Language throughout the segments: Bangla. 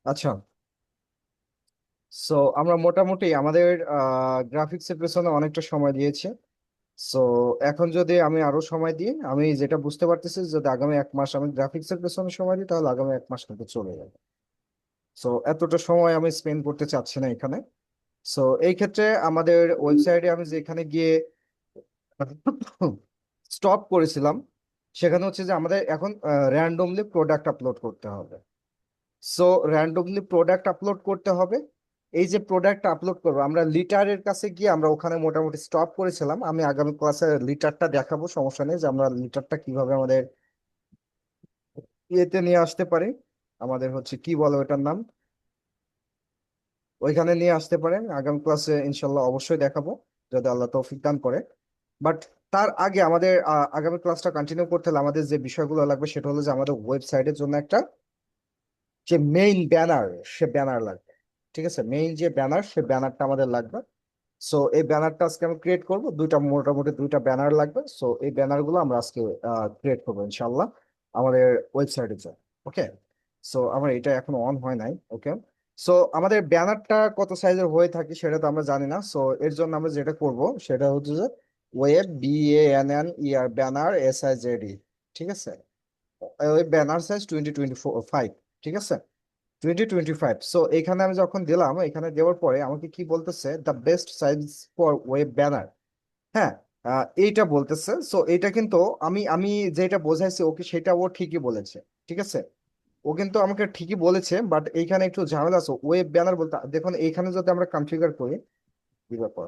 আচ্ছা, সো আমরা মোটামুটি আমাদের গ্রাফিক্স এর পেছনে অনেকটা সময় দিয়েছি। সো এখন যদি আমি আরো সময় দিই, আমি যেটা বুঝতে পারতেছি যদি আগামী 1 মাস আমি গ্রাফিক্স এর পেছনে সময় দিই তাহলে আগামী 1 মাস কিন্তু চলে যাবে। সো এতটা সময় আমি স্পেন্ড করতে চাচ্ছি না এখানে। সো এই ক্ষেত্রে আমাদের ওয়েবসাইটে আমি যেখানে গিয়ে স্টপ করেছিলাম, সেখানে হচ্ছে যে আমাদের এখন র্যান্ডমলি প্রোডাক্ট আপলোড করতে হবে। সো র্যান্ডমলি প্রোডাক্ট আপলোড করতে হবে। এই যে প্রোডাক্ট আপলোড করবো আমরা লিটারের কাছে গিয়ে আমরা ওখানে মোটামুটি স্টপ করেছিলাম। আমি আগামী ক্লাসে লিটারটা দেখাবো, সমস্যা নেই, যে আমরা লিটারটা কিভাবে আমাদের ইয়েতে নিয়ে আসতে পারি। আমাদের হচ্ছে কি বলে ওটার নাম, ওইখানে নিয়ে আসতে পারেন আগামী ক্লাসে ইনশাল্লাহ অবশ্যই দেখাবো, যদি আল্লাহ তৌফিক দান করে। বাট তার আগে আমাদের আগামী ক্লাসটা কন্টিনিউ করতে হলে আমাদের যে বিষয়গুলো লাগবে সেটা হলো যে আমাদের ওয়েবসাইটের জন্য একটা যে মেইন ব্যানার, সে ব্যানার লাগবে। ঠিক আছে, মেইন যে ব্যানার সে ব্যানারটা আমাদের লাগবে। সো এই ব্যানারটা আজকে আমি ক্রিয়েট করব, মোটামুটি দুইটা ব্যানার লাগবে। সো এই ব্যানার গুলো আমরা আজকে ক্রিয়েট করবো ইনশাল্লাহ আমাদের ওয়েবসাইটে যায়। ওকে, সো আমার এটা এখনো অন হয় নাই। ওকে, সো আমাদের ব্যানারটা কত সাইজের হয়ে থাকে সেটা তো আমরা জানি না। সো এর জন্য আমরা যেটা করব সেটা হচ্ছে যে ওয়েব BANNER ব্যানার SIZE। ঠিক আছে, ওই ব্যানার সাইজ 2025। ঠিক আছে, 2025। সো এখানে আমি যখন দিলাম, এখানে দেওয়ার পরে আমাকে কি বলতেছে, the best size for web banner. হ্যাঁ, এইটা বলতেছে। সো এটা কিন্তু আমি আমি যেটা বোঝাইছি ওকে সেটা ও ঠিকই বলেছে। ঠিক আছে, ও কিন্তু আমাকে ঠিকই বলেছে, বাট এইখানে একটু ঝামেলা আছে। ওয়েব ব্যানার বলতে দেখুন এইখানে যদি আমরা কনফিগার করি, কি ব্যাপার,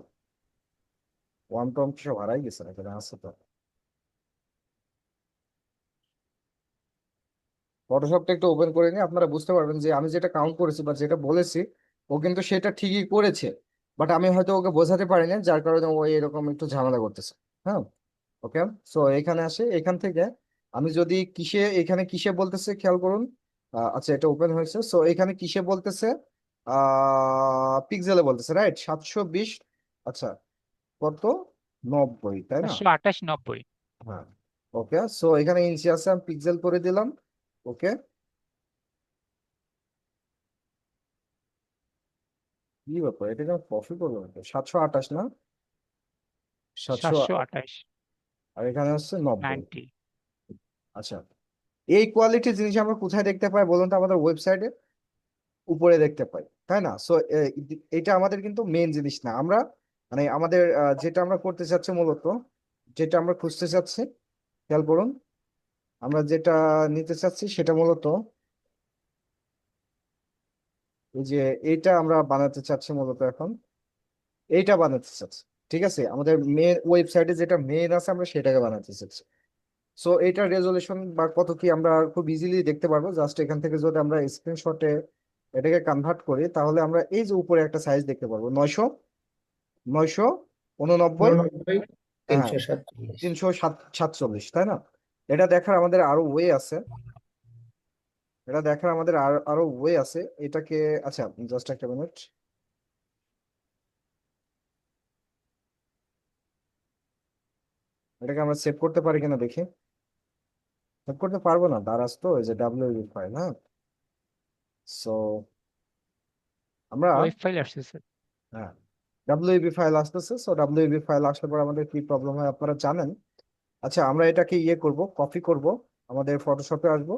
ওয়ান টু কিছু হারাই গেছে না, এখানে আছে তো। ফটোশপটা একটু ওপেন করে নিয়ে আপনারা বুঝতে পারবেন যে আমি যেটা কাউন্ট করেছি বা যেটা বলেছি ও কিন্তু সেটা ঠিকই করেছে। বাট আমি হয়তো ওকে বোঝাতে পারিনি, যার কারণে ও এরকম একটু ঝামেলা করতেছে। হ্যাঁ, ওকে। সো এখানে আসে, এখান থেকে আমি যদি কিসে, এখানে কিসে বলতেছে খেয়াল করুন। আচ্ছা, এটা ওপেন হয়েছে। সো এখানে কিসে বলতেছে, পিক্সেলে বলতেছে, রাইট? 720। আচ্ছা, কত, 90, তাই না? 428, 90। হ্যাঁ, ওকে। সো এখানে ইঞ্চি আছে, আমি পিক্সেল করে দিলাম। ওকে, কি ব্যাপার, এটা কেন কপি করলো না? 728 না, 700। 728, আর এখানে হচ্ছে 90। 90। আচ্ছা, এই কোয়ালিটির জিনিস আমরা কোথায় দেখতে পাই বলুন তো? আমাদের ওয়েবসাইটে উপরে দেখতে পাই, তাই না? সো এটা আমাদের কিন্তু মেন জিনিস না। আমরা মানে আমাদের যেটা আমরা করতে চাচ্ছি মূলত, যেটা আমরা খুঁজতে চাচ্ছি, খেয়াল করুন, আমরা যেটা নিতে চাচ্ছি সেটা মূলত এই যে এইটা আমরা বানাতে চাচ্ছি মূলত এখন, এইটা বানাতে চাচ্ছি। ঠিক আছে, আমাদের মেন ওয়েবসাইটে যেটা মেন আছে আমরা সেটাকে বানাতে চাচ্ছি। সো এইটার রেজলিউশন বা কত কি আমরা খুব ইজিলি দেখতে পারবো। জাস্ট এখান থেকে যদি আমরা স্ক্রিনশটে এটাকে কনভার্ট করি তাহলে আমরা এই যে উপরে একটা সাইজ দেখতে পারবো, 989। 89, হ্যাঁ, 347। 347, তাই না? এটা দেখার আমাদের আরো ওয়ে আছে, এটা দেখার আমাদের আরো ওয়ে আছে এটাকে। আচ্ছা, জাস্ট একটা মিনিট, এটাকে আমরা সেভ করতে পারি কিনা দেখি। সেভ করতে পারবো না, দারাজ তো এই যে ডাব্লিউ ফাইল। হ্যাঁ, সো আমরা, ওয়েব ফাইল আসতেছে। হ্যাঁ, ডাব্লিউবি ফাইল আসতেছে। সো ডাব্লিউবি ফাইল আসলে পর আমাদের কি প্রবলেম হয় আপনারা জানেন। আচ্ছা, আমরা এটাকে ইয়ে করব, কপি করব, আমাদের ফটোশপে আসবো।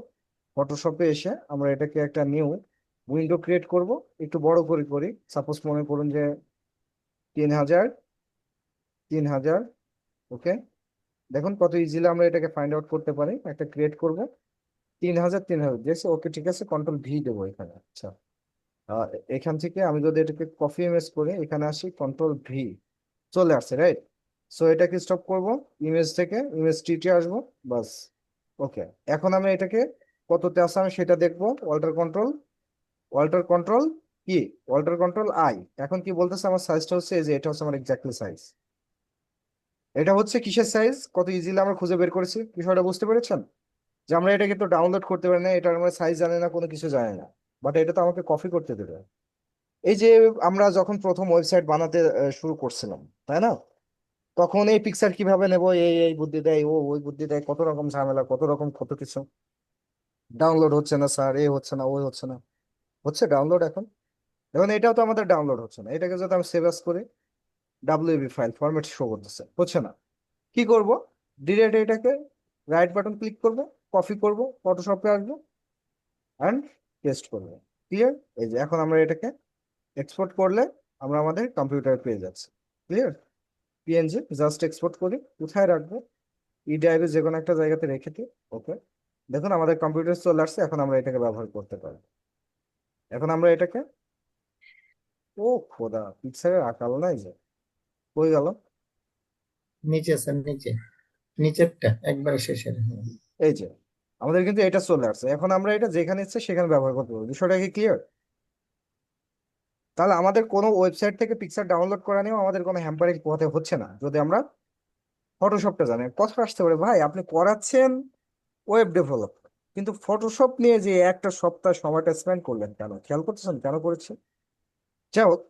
ফটোশপে এসে আমরা এটাকে একটা নিউ উইন্ডো ক্রিয়েট করব। একটু বড় করে করি, সাপোজ মনে করুন যে 3000, 3000। ওকে, দেখুন কত ইজিলি আমরা এটাকে ফাইন্ড আউট করতে পারি। একটা ক্রিয়েট করব, 3000, 3000 দেখছি। ওকে, ঠিক আছে, কন্ট্রোল V দেবো এখানে। আচ্ছা, আহ, এখান থেকে আমি যদি এটাকে কপি ইমেজ করে এখানে আসি, কন্ট্রোল V, চলে আসছে, রাইট? সো এটাকে স্টপ করব, ইমেজ থেকে ইমেজ টিতে আসবো, বাস। ওকে, এখন আমি এটাকে কততে আসে আমি সেটা দেখবো। অল্টার কন্ট্রোল কি, অল্টার কন্ট্রোল I। এখন কি বলতেছে, আমার সাইজটা হচ্ছে এই যে, এটা হচ্ছে আমার এক্স্যাক্টলি সাইজ। এটা হচ্ছে কিসের সাইজ, কত ইজিলি আমরা খুঁজে বের করেছি, বিষয়টা বুঝতে পেরেছেন? যে আমরা এটা কিন্তু ডাউনলোড করতে পারি না, এটা আমরা সাইজ জানি না, কোনো কিছু জানি না, বাট এটা তো আমাকে কপি করতে দেবে। এই যে আমরা যখন প্রথম ওয়েবসাইট বানাতে শুরু করছিলাম, তাই না? তখন এই পিকচার কিভাবে নেব, এই বুদ্ধি দেয়, ওই বুদ্ধি দেয়, কত রকম ঝামেলা, কত রকম কত কিছু। ডাউনলোড হচ্ছে না স্যার, হচ্ছে না, ওই হচ্ছে না। হচ্ছে ডাউনলোড এখন? এখন এটাও তো আমাদের ডাউনলোড হচ্ছে না, এটাকে যদি আমি সেভ এস করি, ডাব্লিউবি ফাইল ফরম্যাট শো করতেছে, হচ্ছে না। কি করব? ডিরেক্ট এটাকে রাইট বাটন ক্লিক করব, কপি করব, ফটোশপে আসবো অ্যান্ড পেস্ট করবো। ক্লিয়ার? এই যে এখন আমরা এটাকে এক্সপোর্ট করলে আমরা আমাদের কম্পিউটারে পেয়ে যাচ্ছি। ক্লিয়ার? পিএনজি জাস্ট এক্সপোর্ট করি, কোথায় রাখবো? ই ড্রাইভে যে কোনো একটা জায়গাতে রেখে দিই। ওকে, দেখুন আমাদের কম্পিউটার চলে আসছে, এখন আমরা এটাকে ব্যবহার করতে পারি। এখন আমরা এটাকে, ও খোদা, পিক্সারের আকাল নাই যে, কই গেল? নিচে স্যার, নিচে, নিচেরটা একবারে শেষের, হ্যাঁ। এই যে আমাদের কিন্তু এটা চলে আসছে, এখন আমরা এটা যেখানে ইচ্ছে সেখানে ব্যবহার করতে পারবো। বিষয়টা কি ক্লিয়ার? তাহলে আমাদের কোনো ওয়েবসাইট থেকে পিকচার ডাউনলোড করা নিয়েও আমাদের কোনো হ্যাম্পারিং পোহাতে হচ্ছে না, যদি আমরা ফটোশপটা জানি। কথা আসতে পারে, ভাই আপনি করাচ্ছেন ওয়েব ডেভেলপ, কিন্তু ফটোশপ নিয়ে যে একটা সপ্তাহ সময়টা স্পেন্ড করলেন কেন? খেয়াল করতেছেন কেন করেছে? যাই হোক,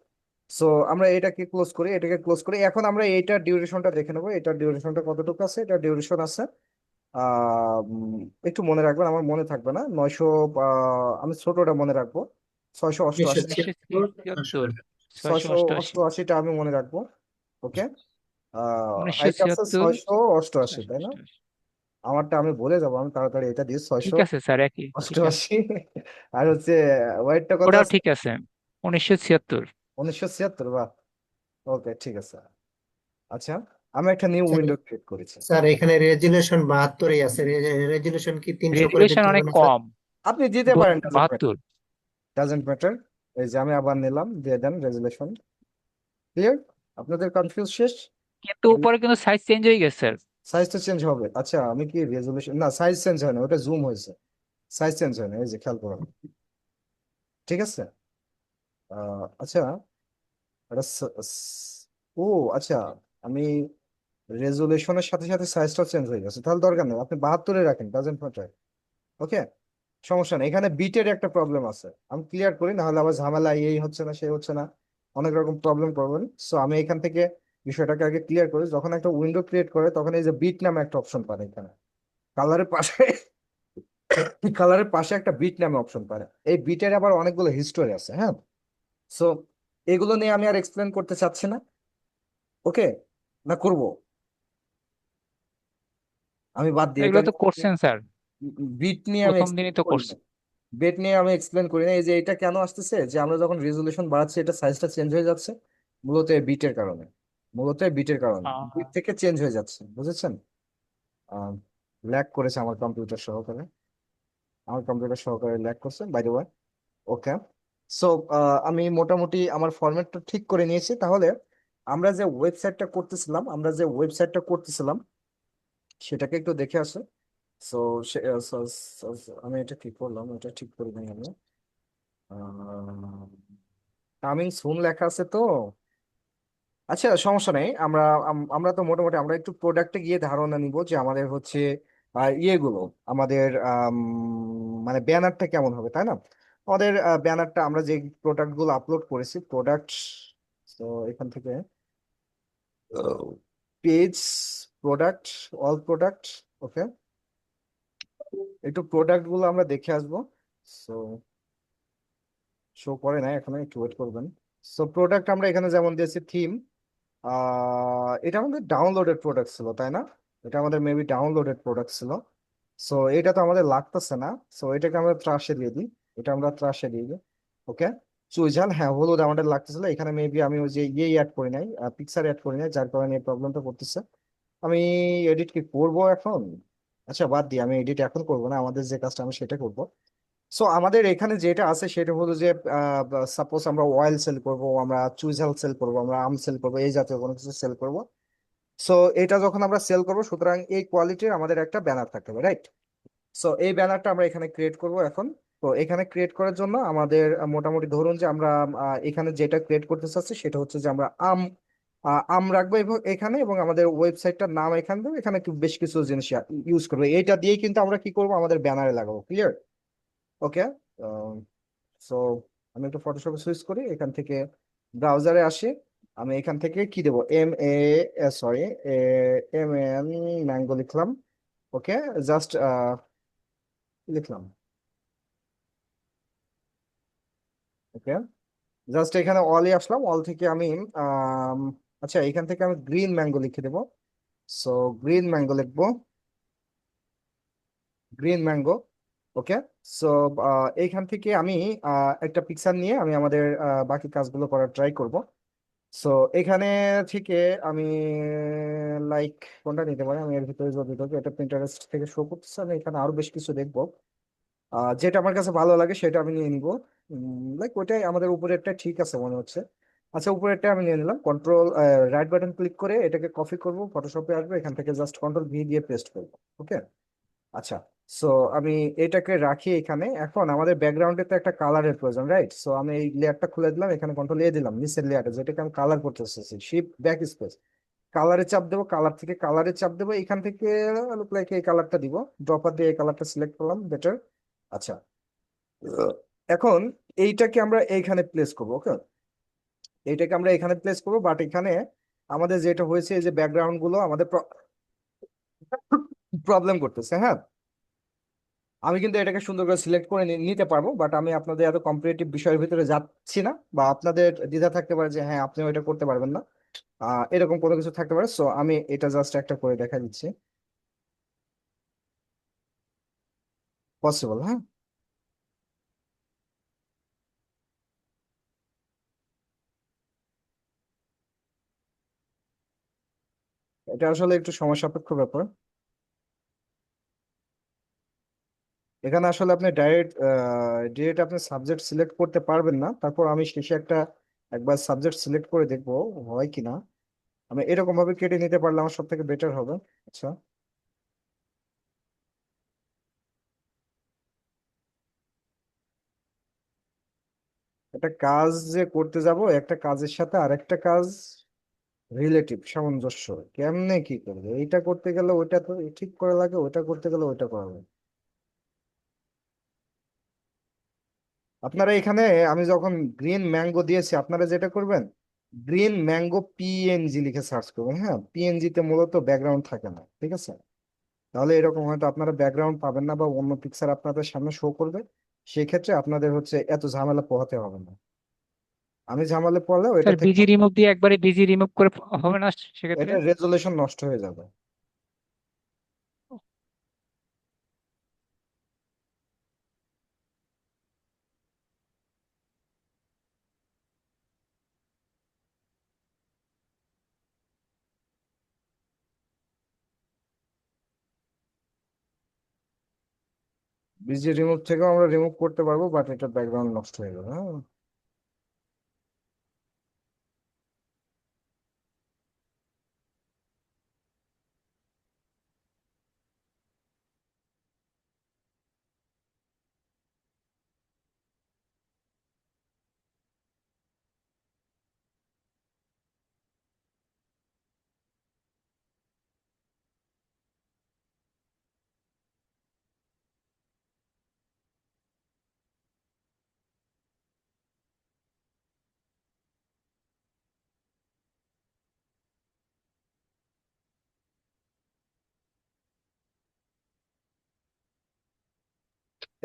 সো আমরা এটাকে ক্লোজ করি, এটাকে ক্লোজ করি। এখন আমরা এইটার ডিউরেশনটা দেখে নেবো, এটার ডিউরেশনটা কতটুকু আছে। এটার ডিউরেশন আছে একটু মনে রাখবেন, আমার মনে থাকবে না, 900, আমি ছোটটা মনে রাখবো, 688। 1976, 1976, ছয়শো 688, অষ্টআশিটা আমি মনে রাখবো। ওকে, উনিশশো হাইট আছে ছিয়াত্তর 688, তাই না? 688। আমারটা আমি বলে যাবো, আমি তাড়াতাড়ি এটা দিয়ে ঠিক আছে স্যার, একই ঠিক আছে। 688। আর হচ্ছে ওয়েটটা কত ওটাও আছে? ঠিক আছে, 1976। 1976, বাহ। ওকে, ঠিক আছে। আচ্ছা, আমি একটা নিউ স্যার, উইন্ডো ক্রিয়েট করেছি। স্যার এখানে রেজুলেশন 72-ই আছে। রেজুলেশন কি 300 করে রেজুলেশন দিতে হবে অনেক না স্যার? কম, আপনি দিতে পারেন, ডাজেন্ট ম্যাটার, 72। Doesn't matter. এই যে আমি আবার নিলাম, দিয়ে দেন রেজুলেশন। ক্লিয়ার? আপনাদের কনফিউজ শেষ? কিন্তু উপরে কিন্তু সাইজ চেঞ্জ হয়ে গেছে স্যার। সাইজ তো চেঞ্জ হবে। আচ্ছা, আমি কি রেজুলেশন, না সাইজ চেঞ্জ হয় না, ওটা জুম হয়েছে, সাইজ চেঞ্জ হয় না, এই যে খেয়াল করুন। ঠিক আছে। আচ্ছা, এটা ও আচ্ছা, আমি রেজুলেশনের সাথে সাথে সাইজটাও চেঞ্জ হয়ে গেছে, তাহলে দরকার নেই, আপনি 72-এ রাখেন, ডাজেন্ট ম্যাটার। ওকে, সমস্যা নেই। এখানে বিটের একটা প্রবলেম আছে, আমি ক্লিয়ার করি, না হলে আবার ঝামেলা, এই হচ্ছে না সেই হচ্ছে না, অনেক রকম প্রবলেম করবেন। সো আমি এখান থেকে বিষয়টাকে আগে ক্লিয়ার করি। যখন একটা উইন্ডো ক্রিয়েট করে তখন এই যে বিট নামে একটা অপশন পান এখানে, কালারের পাশে, কালারের পাশে একটা বিট নামে অপশন পারে। এই বিটের আবার অনেকগুলো হিস্টোরি আছে, হ্যাঁ। সো এগুলো নিয়ে আমি আর এক্সপ্লেন করতে চাচ্ছি না। ওকে, না করব, আমি বাদ দিই এটা এগুলো তো নিয়ে। করছেন স্যার, বিট নিয়ে আমি প্রথম এক্সপ্লেন দিনই তো করি না, করছেন। বেট নিয়ে আমি এক্সপ্লেন করি না। এই যে এটা কেন আসতেছে, যে আমরা যখন রেজলিউশন বাড়াচ্ছি এটা সাইজটা চেঞ্জ হয়ে যাচ্ছে, মূলত এই বিটের কারণে, মূলত এই বিটের কারণে বিট আহ, থেকে চেঞ্জ হয়ে যাচ্ছে, বুঝেছেন? ল্যাগ করেছে আমার কম্পিউটার সহকারে, আমার কম্পিউটার সহকারে ল্যাগ করছে, by the way. Okay, so আমি মোটামুটি আমার ফরম্যাটটা ঠিক করে নিয়েছি। তাহলে আমরা যে ওয়েবসাইটটা করতেছিলাম সেটাকে একটু দেখে আসি। সো আমি এটা ঠিক করলাম, এটা ঠিক করি নাই আমি। কামিং সুন লেখা আছে তো। আচ্ছা, সমস্যা নেই, আমরা তো মোটামুটি আমরা একটু প্রোডাক্টে গিয়ে ধারণা নিব যে আমাদের হচ্ছে ইয়েগুলো, আমাদের মানে ব্যানারটা কেমন হবে, তাই না? আমাদের ব্যানারটা আমরা যে প্রোডাক্ট গুলো আপলোড করেছি, প্রোডাক্ট, তো এখান থেকে পেজ, প্রোডাক্ট, অল প্রোডাক্ট। ওকে, একটু প্রোডাক্ট গুলো আমরা দেখে আসবো। সো শো করে না এখন, একটু ওয়েট করবেন। সো প্রোডাক্ট আমরা এখানে যেমন দিয়েছি থিম, এটা আমাদের ডাউনলোডেড প্রোডাক্ট ছিল, তাই না? এটা আমাদের মেবি ডাউনলোডেড প্রোডাক্ট ছিল। সো এটা তো আমাদের লাগতেছে না, সো এটাকে আমরা ত্রাসে দিয়ে দিই, এটা আমরা ত্রাসে দিয়ে দিই। ওকে, চুইঝাল, হ্যাঁ হলুদ আমাদের লাগতেছিল, এখানে মেবি আমি ওই যে ইয়ে অ্যাড করি নাই, পিকচার অ্যাড করি নাই, যার কারণে এই প্রবলেমটা করতেছে। আমি এডিট কি করবো এখন? আচ্ছা বাদ দিই, আমি এডিট এখন করবো না, আমাদের যে কাজটা আমি সেটা করবো। সো আমাদের এখানে যেটা আছে সেটা হলো যে সাপোজ আমরা অয়েল সেল করব, আমরা চুইঝাল সেল করব, আমরা আম সেল করব, এই জাতীয় কোনো কিছু সেল করব। সো এটা যখন আমরা সেল করব, সুতরাং এই কোয়ালিটির আমাদের একটা ব্যানার থাকতে হবে, রাইট? সো এই ব্যানারটা আমরা এখানে ক্রিয়েট করব এখন। তো এখানে ক্রিয়েট করার জন্য আমাদের মোটামুটি ধরুন যে আমরা এখানে যেটা ক্রিয়েট করতে চাচ্ছি সেটা হচ্ছে যে আমরা আম, আম রাখবো এবং এখানে, এবং আমাদের ওয়েবসাইটটার নাম এখানে দেবো, এখানে একটু বেশ কিছু জিনিস ইউজ করবো, এইটা দিয়েই কিন্তু আমরা কি করবো, আমাদের ব্যানারে লাগাবো। ক্লিয়ার? ওকে, সো আমি একটু ফটোশপে সুইচ করি, এখান থেকে ব্রাউজারে আসি। আমি এখান থেকে কি দেবো, সরি, এম এন ম্যাঙ্গো লিখলাম। ওকে, জাস্ট লিখলাম। ওকে, জাস্ট এখানে অলে আসলাম, অল থেকে আমি আম, আচ্ছা এখান থেকে আমি গ্রিন ম্যাঙ্গো লিখে দেবো। সো গ্রিন ম্যাঙ্গো লিখবো, গ্রিন ম্যাঙ্গো। ওকে। সো এইখান থেকে আমি একটা পিকচার নিয়ে আমি আমাদের বাকি কাজগুলো করার ট্রাই করব। সো এখানে থেকে আমি লাইক কোনটা নিতে পারি, আমি এর ভিতরে যদি ঢোকি, এটা প্রিন্টারেস্ট থেকে শো করতেছে, আমি এখানে আরো বেশ কিছু দেখবো। যেটা আমার কাছে ভালো লাগে সেটা আমি নিয়ে নিবো। লাইক ওইটাই আমাদের উপরেরটা ঠিক আছে মনে হচ্ছে। আচ্ছা উপরেরটা আমি নিয়ে নিলাম, কন্ট্রোল রাইট বাটন ক্লিক করে এটাকে কপি করব, ফটোশপে আসবে, এখান থেকে জাস্ট কন্ট্রোল ভি দিয়ে পেস্ট করবো। ওকে। আচ্ছা। সো আমি এটাকে রাখি এখানে। এখন আমাদের ব্যাকগ্রাউন্ডে তো একটা কালারের প্রয়োজন, রাইট? সো আমি এই লেয়ারটা খুলে দিলাম, এখানে কন্ট্রোল এ দিলাম, নিচের লেয়ারে যেটাকে আমি কালার করতে চাইছি, শিফট ব্যাক স্পেস, কালারে চাপ দেবো, কালার থেকে কালারে চাপ দেবো, এখান থেকে লুক লাইক এই কালারটা দিব, ড্রপার দিয়ে এই কালারটা সিলেক্ট করলাম, বেটার। আচ্ছা, এখন এইটাকে আমরা এইখানে প্লেস করবো। ওকে, এইটাকে আমরা এখানে প্লেস করবো, বাট এখানে আমাদের যেটা হয়েছে এই যে ব্যাকগ্রাউন্ড গুলো আমাদের প্রবলেম করতেছে, হ্যাঁ। আমি কিন্তু এটাকে সুন্দর করে সিলেক্ট করে নিতে পারবো, বাট আমি আপনাদের এত কম্পিটিটিভ বিষয়ের ভিতরে যাচ্ছি না, বা আপনাদের দ্বিধা থাকতে পারে যে হ্যাঁ আপনিও এটা করতে পারবেন না, এরকম কোনো কিছু থাকতে পারে। সো আমি এটা জাস্ট একটা করে দেখা দিচ্ছি, পসিবল, হ্যাঁ। এটা আসলে একটু সময় সাপেক্ষ ব্যাপার। এখানে আসলে আপনি ডাইরেক্ট ডিরেক্ট আপনি সাবজেক্ট সিলেক্ট করতে পারবেন না, তারপর আমি শেষে একটা একবার সাবজেক্ট সিলেক্ট করে দেখবো হয় কিনা। আমি এরকম ভাবে কেটে নিতে পারলে আমার সব থেকে বেটার হবে। আচ্ছা, একটা কাজ যে করতে যাব, একটা কাজের সাথে আরেকটা কাজ রিলেটিভ সামঞ্জস্য, কেমনে কি করবে, এইটা করতে গেলে ওইটা তো ঠিক করা লাগে, ওইটা করতে গেলে ওইটা করা লাগে। আপনারা এখানে, আমি যখন গ্রিন ম্যাঙ্গো দিয়েছি, আপনারা যেটা করবেন, গ্রিন ম্যাঙ্গো পিএনজি লিখে সার্চ করবেন। হ্যাঁ, পিএনজি তে মূলত ব্যাকগ্রাউন্ড থাকে না, ঠিক আছে? তাহলে এরকম হয়তো আপনারা ব্যাকগ্রাউন্ড পাবেন না, বা অন্য পিকচার আপনাদের সামনে শো করবে, সেক্ষেত্রে আপনাদের হচ্ছে এত ঝামেলা পোহাতে হবে না। আমি ঝামেলা পড়লেও এটা স্যার থেকে বিজি রিমুভ দিয়ে একবারে বিজি রিমুভ করে হবে না সেক্ষেত্রে? এটা রেজলিউশন নষ্ট হয়ে যাবে। বিজি রিমুভ থেকেও আমরা রিমুভ করতে পারবো, বাট এটা ব্যাকগ্রাউন্ড নষ্ট হয়ে যাবে, হ্যাঁ।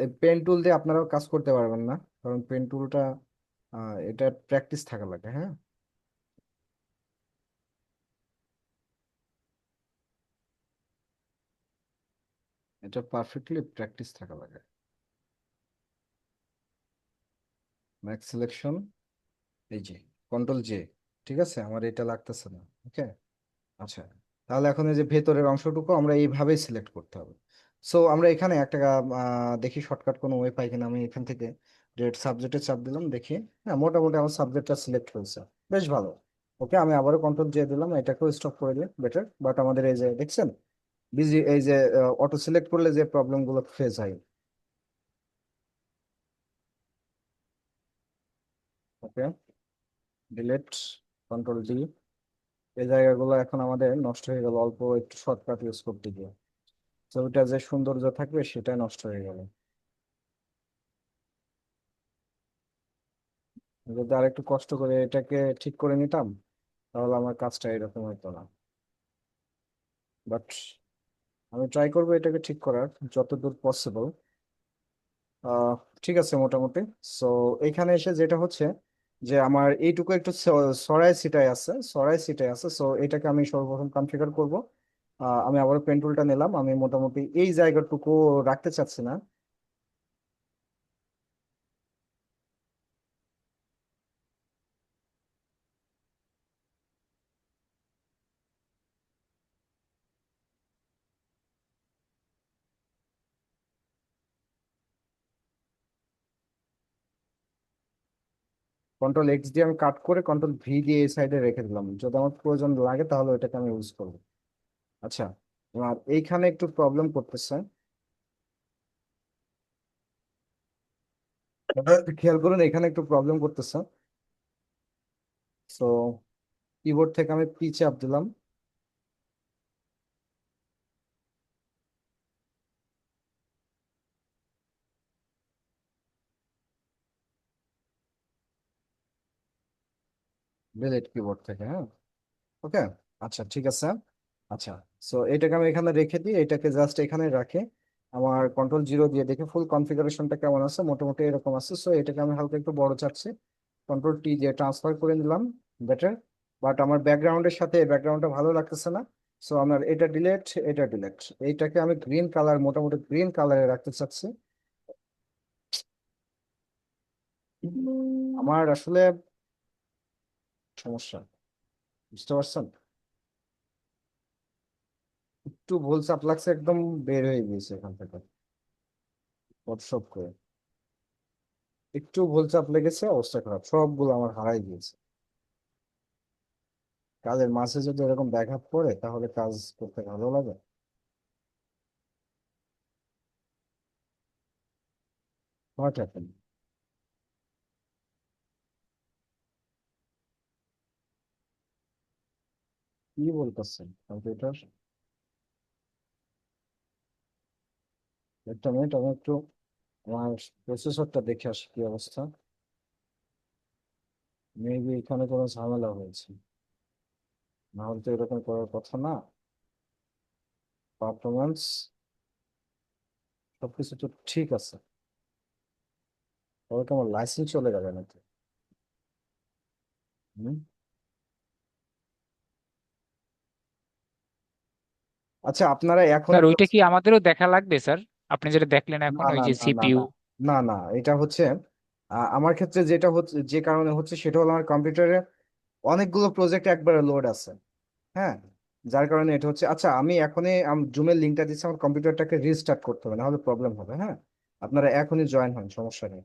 এই পেন টুল দিয়ে আপনারাও কাজ করতে পারবেন না, কারণ পেন টুলটা এটা প্র্যাকটিস থাকা লাগে, হ্যাঁ। এটা পারফেক্টলি প্র্যাকটিস থাকা লাগে। ম্যাক্স সিলেকশন, এই যে কন্ট্রোল জে, ঠিক আছে, আমার এটা লাগতেছে না। ওকে। আচ্ছা, তাহলে এখন এই যে ভেতরের অংশটুকু আমরা এইভাবেই সিলেক্ট করতে হবে। সো আমরা এখানে একটা দেখি শর্টকাট কোনো ওয়ে পাই কিনা। আমি এখান থেকে ডিরেক্ট সাবজেক্টে চাপ দিলাম, দেখি। হ্যাঁ, মোটামুটি আমার সাবজেক্টটা সিলেক্ট হয়েছে, বেশ ভালো। ওকে, আমি আবারও কন্ট্রোল জে দিলাম, এটাকেও স্টপ করে দিই, বেটার। বাট আমাদের এই যে দেখছেন, বিজি এই যে অটো সিলেক্ট করলে যে প্রবলেম গুলো ফেস হয়। ওকে, ডিলেট, কন্ট্রোল ডি, এই জায়গাগুলো এখন আমাদের নষ্ট হয়ে গেল অল্প একটু শর্টকাট ইউজ করতে গিয়ে। ছবিটা যে সৌন্দর্য থাকবে সেটাই নষ্ট হয়ে গেল। যদি আর একটু কষ্ট করে এটাকে ঠিক করে নিতাম, তাহলে আমার কাজটা এরকম হতো না। বাট আমি ট্রাই করবো এটাকে ঠিক করার যতদূর পসিবল। আহ ঠিক আছে মোটামুটি। সো এখানে এসে যেটা হচ্ছে যে আমার এইটুকু একটু সরাই সিটাই আছে। সো এটাকে আমি সর্বপ্রথম কনফিগার করব। আমি আবার পেন টুলটা নিলাম, আমি মোটামুটি এই জায়গাটুকু রাখতে চাচ্ছি না। কন্ট্রোল X দিয়ে আমি কাট করে কন্ট্রোল V দিয়ে এই সাইডে রেখে দিলাম, যদি আমার প্রয়োজন লাগে তাহলে ওইটাকে আমি ইউজ করবো। আচ্ছা, আর এইখানে একটু প্রবলেম করতেছে। খেয়াল করুন, এখানে একটু প্রবলেম করতেছে। সো কিবোর্ড থেকে আমি পি চাপ দিলাম। ডিলিট কিবোর্ড থেকে, হ্যাঁ। ওকে। আচ্ছা ঠিক আছে। আচ্ছা, সো এটাকে আমি এখানে রেখে দিই, এটাকে জাস্ট এখানে রাখে আমার কন্ট্রোল 0 দিয়ে দেখে ফুল কনফিগারেশনটা কেমন আছে। মোটামুটি এরকম আছে। সো এটাকে আমি হালকা একটু বড় চাচ্ছি, কন্ট্রোল T দিয়ে ট্রান্সফার করে নিলাম। বেটার। বাট আমার ব্যাকগ্রাউন্ডের সাথে ব্যাকগ্রাউন্ডটা ভালো লাগতেছে না। সো আমার এটা ডিলেট, এটা ডিলেট। এইটাকে আমি গ্রিন কালার, মোটামুটি গ্রিন কালারে রাখতে চাচ্ছি। আমার আসলে সমস্যা, বুঝতে পারছেন? একটু ভুল চাপ লাগছে, একদম বের হয়ে গিয়েছে এখান থেকে ফটোশপ করে। একটু ভুল চাপ লেগেছে, অবস্থা খারাপ, সবগুলো আমার হারাই গিয়েছে। কাজের মাঝে যদি এরকম ব্যাঘাত পড়ে তাহলে কাজ করতে ভালো লাগে। What happen? কি বলতেছেন কম্পিউটার? একটা মিনিট, আমি একটু আমার প্রসেসরটা দেখে আসি কি অবস্থা। মেবি এখানে কোনো ঝামেলা হয়েছে, না হলে তো এরকম করার কথা না। পারফরমেন্স সবকিছু তো ঠিক আছে, তবে কি আমার লাইসেন্স চলে যাবে নাকি? হুম? আচ্ছা, আপনারা এখন স্যার একটা, ওইটা কি আমাদেরও দেখা লাগবে স্যার? আপনি যেটা দেখলেন না এখন ওই না যে না না সিপিইউ। না, না না, এটা হচ্ছে আমার ক্ষেত্রে যেটা হচ্ছে, যে কারণে হচ্ছে সেটা হলো আমার কম্পিউটারে অনেকগুলো প্রজেক্ট একবারে লোড আছে। হ্যাঁ, যার কারণে এটা হচ্ছে। আচ্ছা, আমি এখনই জুমের লিঙ্কটা দিচ্ছি, আমার কম্পিউটারটাকে রিস্টার্ট করতে হবে, না হলে প্রবলেম হবে। হ্যাঁ, আপনারা এখনই জয়েন হন, সমস্যা নেই।